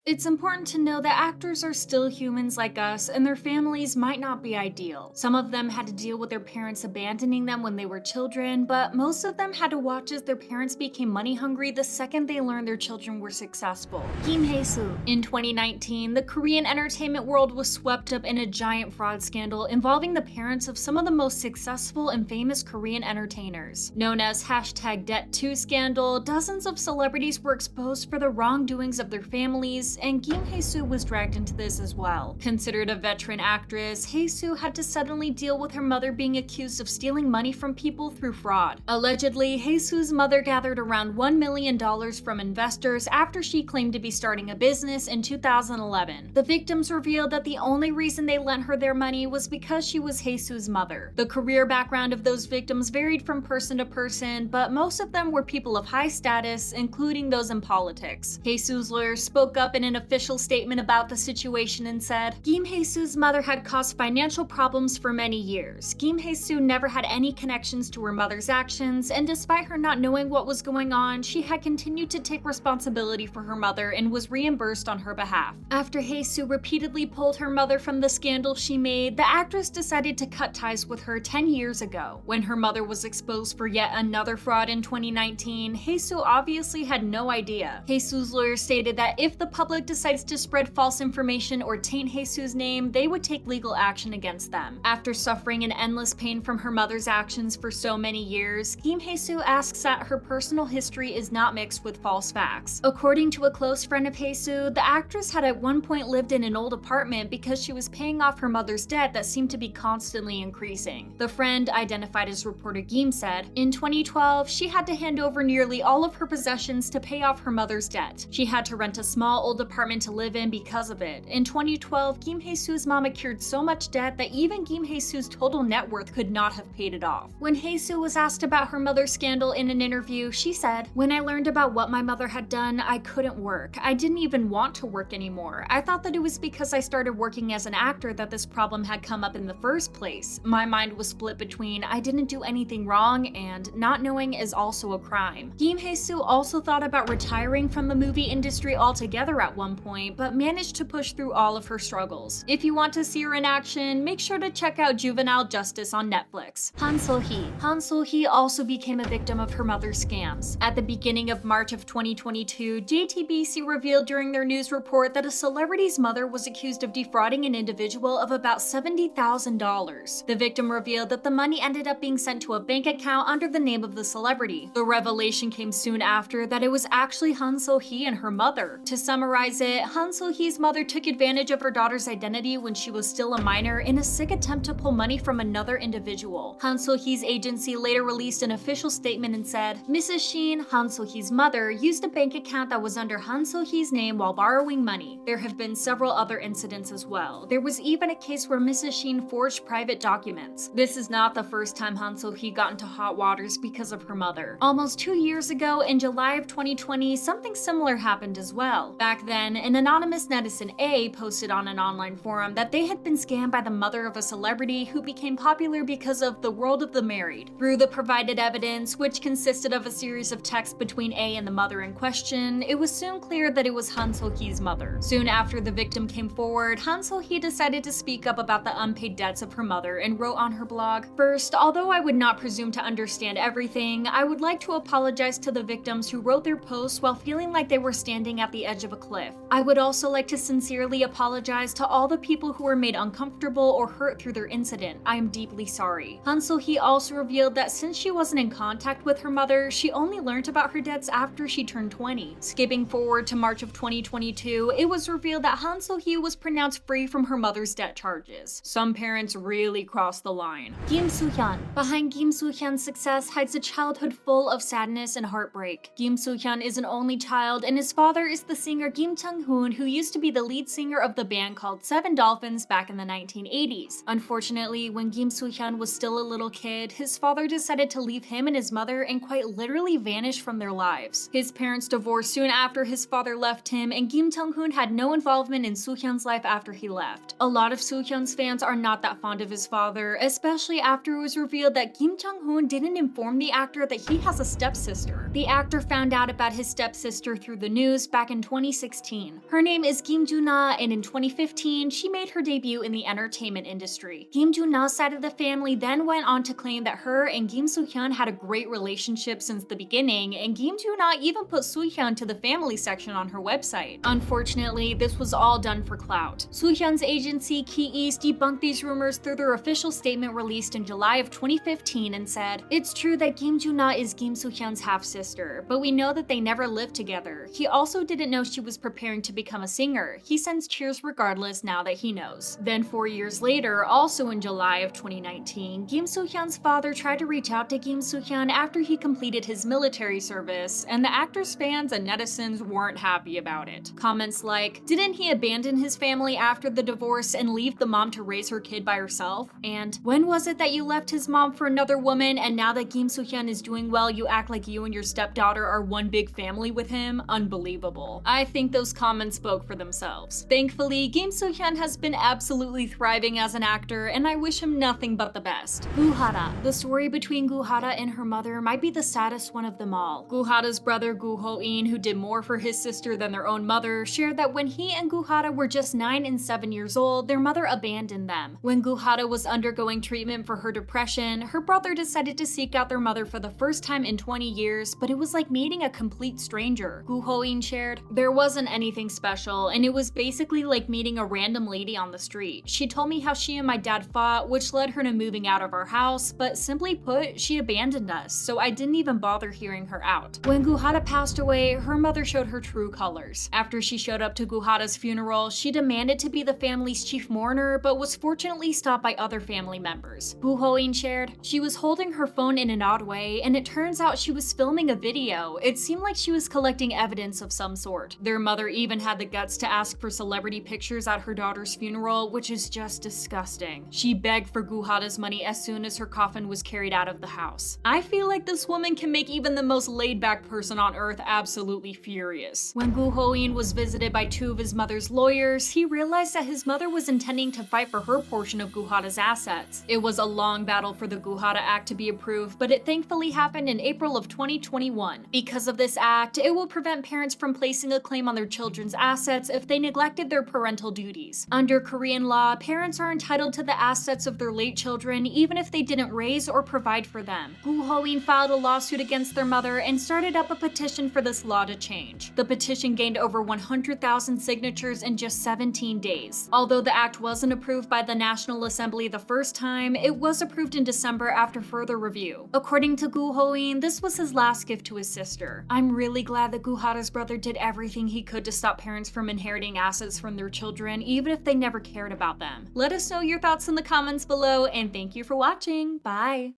It's important to know that actors are still humans like us, and their families might not be ideal. Some of them had to deal with their parents abandoning them when they were children, but most of them had to watch as their parents became money hungry the second they learned their children were successful. Hye Soo. In 2019, the Korean entertainment world was swept up in a giant fraud scandal involving the parents of some of the most successful and famous Korean entertainers. Known as #Debt2 scandal, dozens of celebrities were exposed for the wrongdoings of their families, and Hye Soo was dragged into this as well. Considered a veteran actress, Hye Soo had to suddenly deal with her mother being accused of stealing money from people through fraud. Allegedly, Hye Soo's mother gathered around $1 million from investors after she claimed to be starting a business in 2011. The victims revealed that the only reason they lent her their money was because she was Hye Soo's mother. The career background of those victims varied from person to person, but most of them were people of high status, including those in politics. Hye Soo's lawyers spoke up in an official statement about the situation and said, Hye Soo's mother had caused financial problems for many years. Hye Soo never had any connections to her mother's actions, and despite her not knowing what was going on, she had continued to take responsibility for her mother and was reimbursed on her behalf. After Hye Soo repeatedly pulled her mother from the scandal she made, the actress decided to cut ties with her 10 years ago. When her mother was exposed for yet another fraud in 2019, Hye Soo obviously had no idea. Hye Soo's lawyer stated that if the public decides to spread false information or taint Hye Soo's name, they would take legal action against them. After suffering an endless pain from her mother's actions for so many years, Hye Soo asks that her personal history is not mixed with false facts. According to a close friend of Hye Soo, the actress had at one point lived in an old apartment because she was paying off her mother's debt that seemed to be constantly increasing. The friend, identified as reporter Gim, said, in 2012, she had to hand over nearly all of her possessions to pay off her mother's debt. She had to rent a small old apartment to live in because of it. In 2012, Hye Soo's mom accrued so much debt that even Hye Soo's total net worth could not have paid it off. When Hye Soo was asked about her mother's scandal in an interview, she said, when I learned about what my mother had done, I couldn't work. I didn't even want to work anymore. I thought that it was because I started working as an actor that this problem had come up in the first place. My mind was split between I didn't do anything wrong and not knowing is also a crime. Hye Soo also thought about retiring from the movie industry altogether at one point, but managed to push through all of her struggles. If you want to see her in action, make sure to check out Juvenile Justice on Netflix. So Hee. So Hee also became a victim of her mother's scams. At the beginning of March of 2022, JTBC revealed during their news report that a celebrity's mother was accused of defrauding an individual of about $70,000. The victim revealed that the money ended up being sent to a bank account under the name of the celebrity. The revelation came soon after that it was actually So Hee and her mother. To summarize it, So Hee's mother took advantage of her daughter's identity when she was still a minor in a sick attempt to pull money from another individual. So Hee's agency later released an official statement and said, Mrs. Sheen, So Hee's mother, used a bank account that was under So Hee's name while borrowing money. There have been several other incidents as well. There was even a case where Mrs. Sheen forged private documents. This is not the first time So Hee got into hot waters because of her mother. Almost 2 years ago, in July of 2020, something similar happened as well. Back then, an anonymous netizen A posted on an online forum that they had been scammed by the mother of a celebrity who became popular because of the world of the married. Through the provided evidence, which consisted of a series of texts between A and the mother in question, it was soon clear that it was So Hee's mother. Soon after the victim came forward, So Hee decided to speak up about the unpaid debts of her mother and wrote on her blog, first, although I would not presume to understand everything, I would like to apologize to the victims who wrote their posts while feeling like they were standing at the edge of a cliff. I would also like to sincerely apologize to all the people who were made uncomfortable or hurt through their incident. I am deeply sorry. So Hee also revealed that since she wasn't in contact with her mother, she only learned about her debts after she turned 20. Skipping forward to March of 2022, it was revealed that So Hee was pronounced free from her mother's debt charges. Some parents really crossed the line. Soo Hyun. Behind Soo Hyun's success hides a childhood full of sadness and heartbreak. Soo Hyun is an only child, and his father is the singer Kim Chung-hoon, who used to be the lead singer of the band called Seven Dolphins back in the 1980s. Unfortunately, when Soo Hyun was still a little kid, his father decided to leave him and his mother and quite literally vanish from their lives. His parents divorced soon after his father left him, and Kim Chung-hoon had no involvement in Soo Hyun's life after he left. A lot of Soo Hyun's fans are not that fond of his father, especially after it was revealed that Kim Chung-hoon didn't inform the actor that he has a stepsister. The actor found out about his stepsister through the news back in 2016 16. Her name is Kim Joo-na, and in 2015, she made her debut in the entertainment industry. Kim Joo-na's side of the family then went on to claim that her and Kim Soo Hyun had a great relationship since the beginning, and Kim Joo-na even put Soo Hyun to the family section on her website. Unfortunately, this was all done for clout. Soo Hyun's agency, Key East, debunked these rumors through their official statement released in July of 2015 and said, "It's true that Kim Joo-na is Kim Soo Hyun's half-sister, but we know that they never lived together. He also didn't know she was preparing to become a singer. He sends cheers regardless now that he knows." Then 4 years later, also in July of 2019, Kim Soo Hyun's father tried to reach out to Kim Soo Hyun after he completed his military service, and the actor's fans and netizens weren't happy about it. Comments like, "Didn't he abandon his family after the divorce and leave the mom to raise her kid by herself?" And, "When was it that you left his mom for another woman, and now that Kim Soo Hyun is doing well, you act like you and your stepdaughter are one big family with him?" Unbelievable. I think those comments spoke for themselves. Thankfully, Kim Soo Hyun has been absolutely thriving as an actor, and I wish him nothing but the best. Goo Hara. The story between Goo Hara and her mother might be the saddest one of them all. Goo Hara's brother Goo Ho-in, who did more for his sister than their own mother, shared that when he and Goo Hara were just 9 and 7 years old, their mother abandoned them. When Goo Hara was undergoing treatment for her depression, her brother decided to seek out their mother for the first time in 20 years, but it was like meeting a complete stranger. Goo Ho-in shared, "There wasn't anything special, and it was basically like meeting a random lady on the street. She told me how she and my dad fought, which led her to moving out of our house, but simply put, she abandoned us, so I didn't even bother hearing her out." When Goo Hara passed away, her mother showed her true colors. After she showed up to Goo Hara's funeral, she demanded to be the family's chief mourner, but was fortunately stopped by other family members. Goo Ho-in shared, "She was holding her phone in an odd way, and it turns out she was filming a video. It seemed like she was collecting evidence of some sort." Their mother even had the guts to ask for celebrity pictures at her daughter's funeral, which is just disgusting. She begged for Goo Hara's money as soon as her coffin was carried out of the house. I feel like this woman can make even the most laid-back person on earth absolutely furious. When Goo Ho-in was visited by 2 of his mother's lawyers, he realized that his mother was intending to fight for her portion of Goo Hara's assets. It was a long battle for the Goo Hara Act to be approved, but it thankfully happened in April of 2021. Because of this act, it will prevent parents from placing a claim on their children's assets if they neglected their parental duties. Under Korean law, parents are entitled to the assets of their late children even if they didn't raise or provide for them. Goo Ho-in filed a lawsuit against their mother and started up a petition for this law to change. The petition gained over 100,000 signatures in just 17 days. Although the act wasn't approved by the National Assembly the first time, it was approved in December after further review. According to Goo Ho-in, this was his last gift to his sister. I'm really glad that Goo Hara's brother did everything he could to stop parents from inheriting assets from their children, even if they never cared about them. Let us know your thoughts in the comments below, and thank you for watching. Bye!